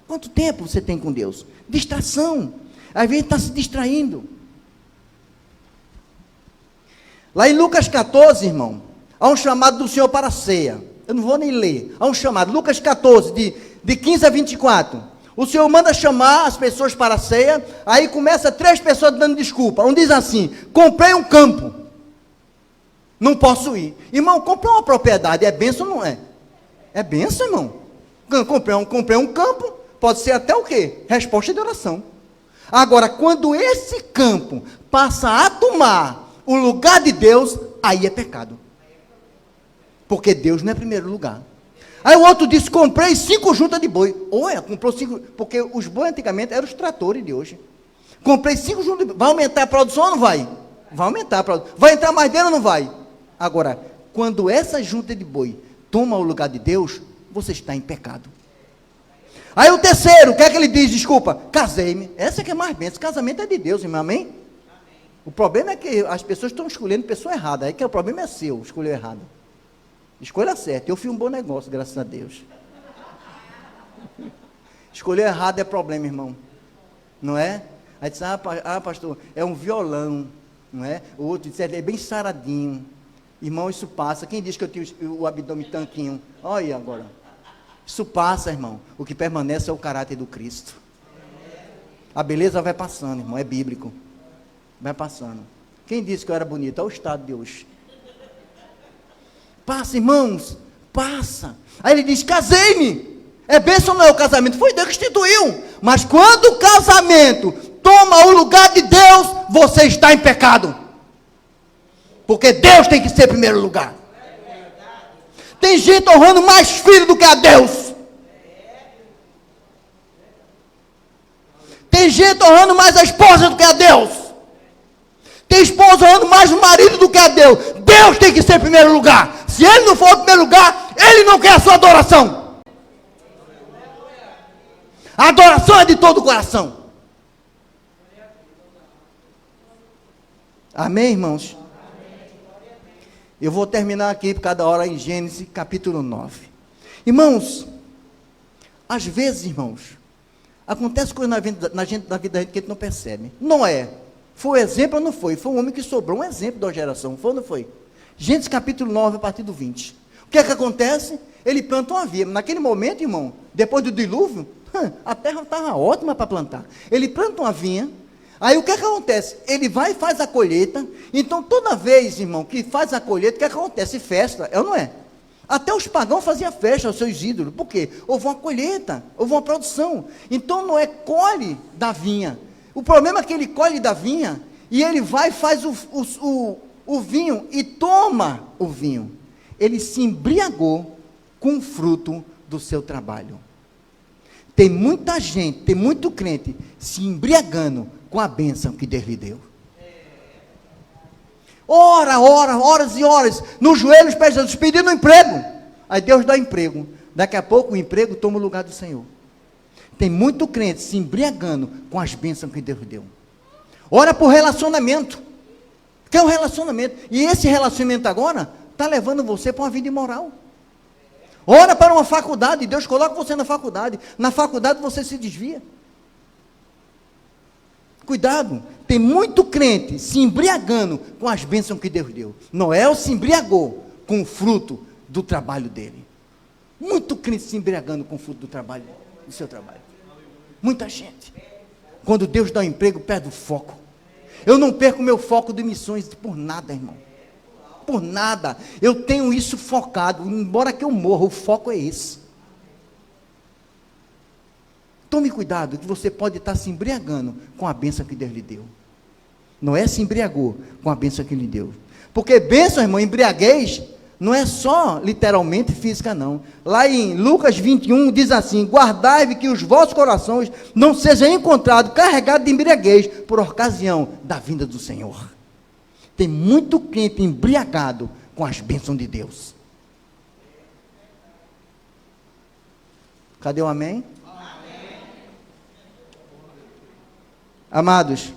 Quanto tempo você tem com Deus? Distração. Às vezes está se distraindo. Lá em Lucas 14, irmão, há um chamado do Senhor para a ceia. Eu não vou nem ler. Há um chamado. Lucas 14, de 15 a 24. O Senhor manda chamar as pessoas para a ceia. Aí começa 3 pessoas dando desculpa. Um diz assim, comprei um campo. Não posso ir. Irmão, comprei uma propriedade. É bênção ou não é? É bênção, irmão. Comprei um campo. Pode ser até o quê? Resposta de oração. Agora, quando esse campo passa a tomar o lugar de Deus, aí é pecado. Porque Deus não é primeiro lugar. Aí o outro disse, comprei 5 juntas de boi. Olha, comprou 5, porque os bois antigamente eram os tratores de hoje. Comprei 5 juntas de boi. Vai aumentar a produção ou não vai? Vai aumentar a produção. Vai entrar mais dinheiro ou não vai? Agora, quando essa junta de boi toma o lugar de Deus, você está em pecado. Aí o terceiro, o que é que ele diz? Desculpa, casei-me. Essa que é mais bênção. Casamento é de Deus, irmão, amém? O problema é que as pessoas estão escolhendo pessoa errada. Aí que o problema é seu, escolheu errado. Escolha certa. Eu fiz um bom negócio, graças a Deus. Escolher errado é problema, irmão. Não é? Aí diz, pastor, é um violão. Não é? O outro diz, é bem saradinho. Irmão, isso passa. Quem diz que eu tenho o abdômen tanquinho? Olha aí agora. Isso passa, irmão. O que permanece é o caráter do Cristo. A beleza vai passando, irmão. É bíblico. Vai passando. Quem disse que eu era bonito? É o estado de hoje. Passa, irmãos. Passa. Aí ele diz, casei-me. É bênção ou não é o casamento? Foi Deus que instituiu. Mas quando o casamento toma o lugar de Deus, você está em pecado. Porque Deus tem que ser primeiro lugar. Tem gente honrando mais filho do que a Deus. Tem gente honrando mais a esposa do que a Deus. Tem esposa honrando mais o marido do que a Deus. Deus tem que ser primeiro lugar. Se ele não for o primeiro lugar, ele não quer a sua adoração. A adoração é de todo o coração. Amém, irmãos? Eu vou terminar aqui por cada hora em Gênesis capítulo 9. Irmãos, às vezes, irmãos, acontece coisa na vida da gente que a gente não percebe. Noé, foi um exemplo ou não foi? Foi um homem que sobrou um exemplo da geração, foi ou não foi? Gênesis capítulo 9, a partir do 20. O que é que acontece? Ele planta uma vinha. Naquele momento, irmão, depois do dilúvio, a terra estava ótima para plantar. Ele planta uma vinha. Aí o que é que acontece? Ele vai e faz a colheita. Então toda vez, irmão, que faz a colheita, o que é que acontece? Festa, é ou não é? Até os pagãos faziam festa aos seus ídolos. Por quê? Houve uma colheita, houve uma produção. Então Noé colhe da vinha. O problema é que ele colhe da vinha e ele vai e faz o vinho e toma o vinho. Ele se embriagou com o fruto do seu trabalho. Tem muita gente, tem muito crente se embriagando com a bênção que Deus lhe deu. Horas e horas, nos joelhos, pedindo um emprego. Aí Deus dá emprego. Daqui a pouco o emprego toma o lugar do Senhor. Tem muito crente se embriagando com as bênçãos que Deus lhe deu. Ora por relacionamento. Quer um relacionamento. E esse relacionamento agora está levando você para uma vida imoral. Ora para uma faculdade, Deus coloca você na faculdade. Na faculdade você se desvia. Cuidado, tem muito crente se embriagando com as bênçãos que Deus deu. Noé se embriagou com o fruto do trabalho dele. Muito crente se embriagando com o fruto do trabalho, do seu trabalho. Muita gente. Quando Deus dá um emprego, perde o foco. Eu não perco meu foco de missões por nada, irmão. Por nada. Eu tenho isso focado. Embora que eu morra, o foco é esse. Tome cuidado, que você pode estar se embriagando com a bênção que Deus lhe deu. Noé se embriagou com a bênção que lhe deu. Porque bênção, irmão, embriaguez, não é só literalmente física, não. Lá em Lucas 21 diz assim: guardai-vos que os vossos corações não sejam encontrados carregados de embriaguez por ocasião da vinda do Senhor. Tem muito crente embriagado com as bênçãos de Deus. Cadê o amém? Amados,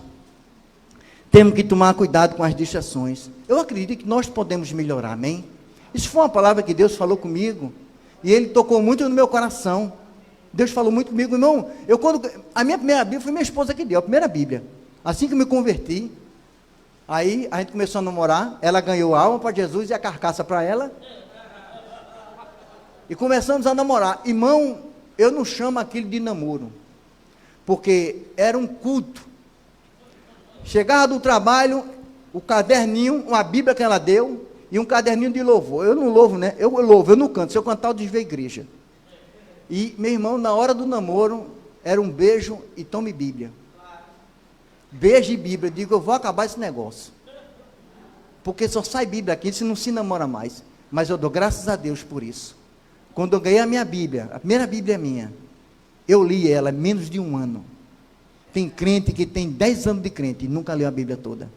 temos que tomar cuidado com as distrações. Eu acredito que nós podemos melhorar, amém? Isso foi uma palavra que Deus falou comigo, e Ele tocou muito no meu coração. Deus falou muito comigo, irmão. A minha primeira Bíblia foi minha esposa que deu, a primeira Bíblia. Assim que me converti, aí a gente começou a namorar, ela ganhou a alma para Jesus e a carcaça para ela, e começamos a namorar. Irmão, eu não chamo aquilo de namoro, porque era um culto. Chegava do trabalho, o caderninho, uma Bíblia que ela deu, e um caderninho de louvor. Eu não louvo, né? Eu louvo, eu não canto. Se eu cantar, eu desvio a igreja. E, meu irmão, na hora do namoro, era um beijo e tome Bíblia. Beijo e Bíblia. Eu digo, eu vou acabar esse negócio. Porque só sai Bíblia aqui, se não se namora mais. Mas eu dou graças a Deus por isso. Quando eu ganhei a minha Bíblia, a primeira Bíblia minha, eu li ela em menos de um ano. Tem crente que tem 10 anos de crente e nunca leu a Bíblia toda.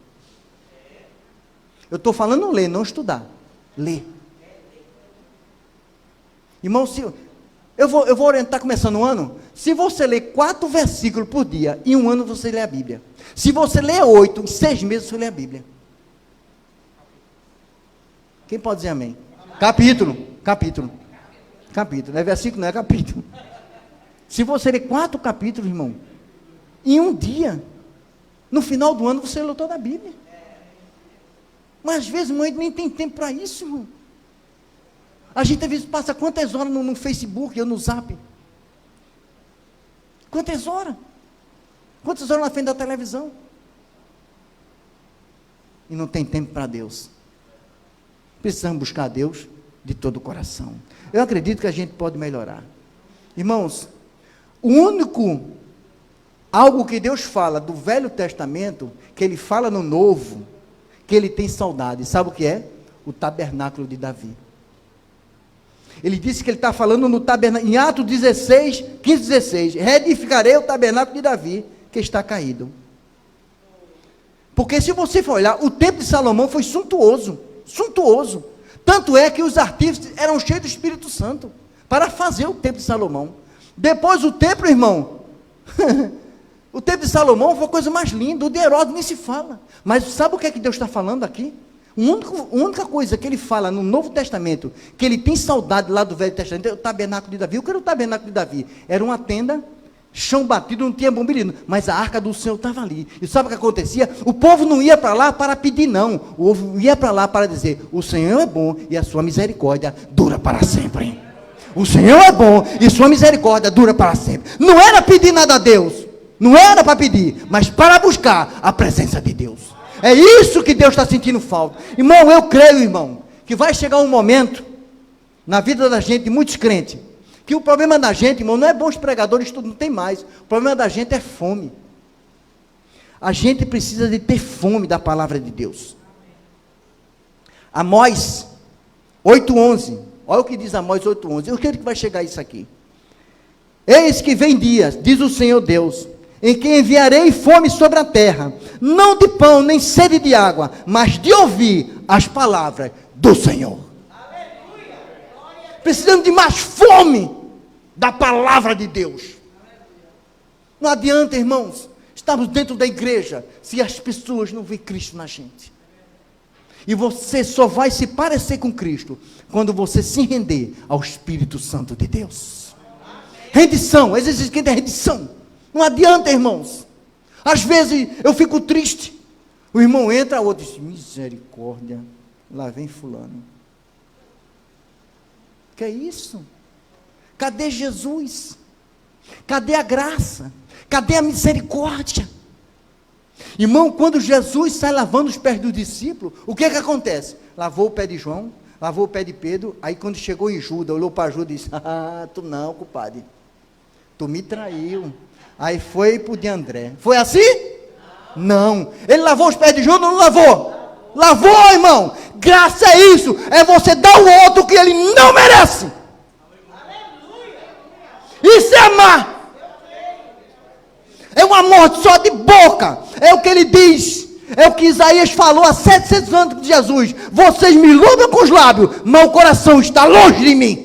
Eu estou falando ler, não estudar. Ler. Irmão, se eu vou orientar começando o ano. Se você ler 4 versículos por dia, em um ano você lê a Bíblia. Se você ler 8, em 6 meses você lê a Bíblia. Quem pode dizer amém? Capítulo. Não é versículo, não é capítulo. Se você ler 4 capítulos, irmão, em um dia, no final do ano você leu toda a Bíblia. Mas às vezes, irmão, a gente nem tem tempo para isso, irmão. A gente às vezes passa quantas horas no Facebook ou no Zap? Quantas horas? Quantas horas na frente da televisão? E não tem tempo para Deus. Precisamos buscar a Deus de todo o coração. Eu acredito que a gente pode melhorar. Irmãos, o único algo que Deus fala do Velho Testamento, que Ele fala no Novo, que Ele tem saudade, sabe o que é? O tabernáculo de Davi. Ele disse que Ele está falando no tabernáculo, em Atos 16, 15, 16, reedificarei o tabernáculo de Davi, que está caído. Porque se você for olhar, o templo de Salomão foi suntuoso, tanto é que os artífices eram cheios do Espírito Santo, para fazer o templo de Salomão. Depois o templo, irmão, o templo de Salomão foi a coisa mais linda, o de Herodes nem se fala. Mas sabe o que é que Deus está falando aqui? A única coisa que Ele fala no Novo Testamento, que Ele tem saudade lá do Velho Testamento, é o tabernáculo de Davi. O que era o tabernáculo de Davi? Era uma tenda, chão batido, não tinha bombilino, mas a arca do Senhor estava ali. E sabe o que acontecia? O povo não ia para lá para pedir, não. O povo ia para lá para dizer: o Senhor é bom e a sua misericórdia dura para sempre. O Senhor é bom e sua misericórdia dura para sempre. Não era pedir nada a Deus, não era para pedir, mas para buscar a presença de Deus. É isso que Deus está sentindo falta. Irmão, eu creio, irmão, que vai chegar um momento na vida da gente, muitos crentes, que o problema da gente, irmão, não é bons pregadores, tudo não tem mais. O problema da gente é fome. A gente precisa de ter fome da palavra de Deus. Amós 8:11. Olha o que diz Amós 8:11. Eu quero que vai chegar isso aqui. Eis que vem dias, diz o Senhor Deus, em que enviarei fome sobre a terra, não de pão, nem sede de água, mas de ouvir as palavras do Senhor. Precisamos de mais fome da palavra de Deus. Não adianta, irmãos, estamos dentro da igreja, se as pessoas não veem Cristo na gente. E você só vai se parecer com Cristo, quando você se render ao Espírito Santo de Deus. Rendição, existe quem tem rendição. Não adianta, irmãos. Às vezes eu fico triste. O irmão entra, o outro diz: misericórdia, lá vem fulano. Que é isso? Cadê Jesus? Cadê a graça? Cadê a misericórdia? Irmão, quando Jesus sai lavando os pés do discípulo, o que é que acontece? Lavou o pé de João, lavou o pé de Pedro, aí quando chegou em Judas, olhou para Judas e disse: tu não, compadre, tu me traiu. Aí foi para o de André. Foi assim? Não. Ele lavou os pés de Judas ou não lavou? Lavou, irmão. Graça é isso. É você dar ao outro que ele não merece. Isso é amar. É um amor só de boca. É o que ele diz. É o que Isaías falou há 700 anos de Jesus. Vocês me louvam com os lábios, mas o coração está longe de mim.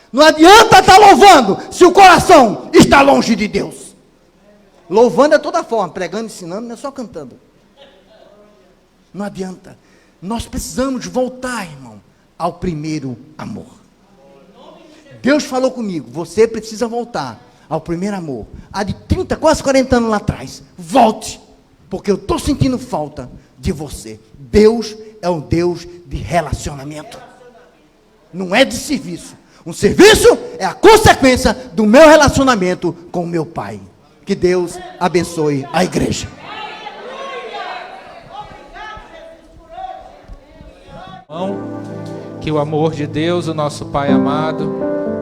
Não adianta estar louvando se o coração está longe de Deus. Louvando é toda forma, pregando, ensinando, não é só cantando. Não adianta. Nós precisamos voltar, irmão, ao primeiro amor. Deus falou comigo: você precisa voltar ao primeiro amor. Há de 30, quase 40 anos lá atrás. Volte, porque eu estou sentindo falta de você. Deus é um Deus de relacionamento, não é de serviço. Um serviço é a consequência do meu relacionamento com o meu Pai. Que Deus abençoe a igreja. Que o amor de Deus, o nosso Pai amado,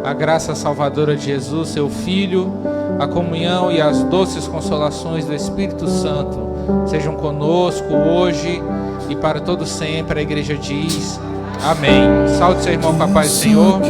a graça salvadora de Jesus, seu Filho, a comunhão e as doces consolações do Espírito Santo sejam conosco hoje e para todo sempre. A igreja diz amém. Saúde seu irmão com a paz do Senhor.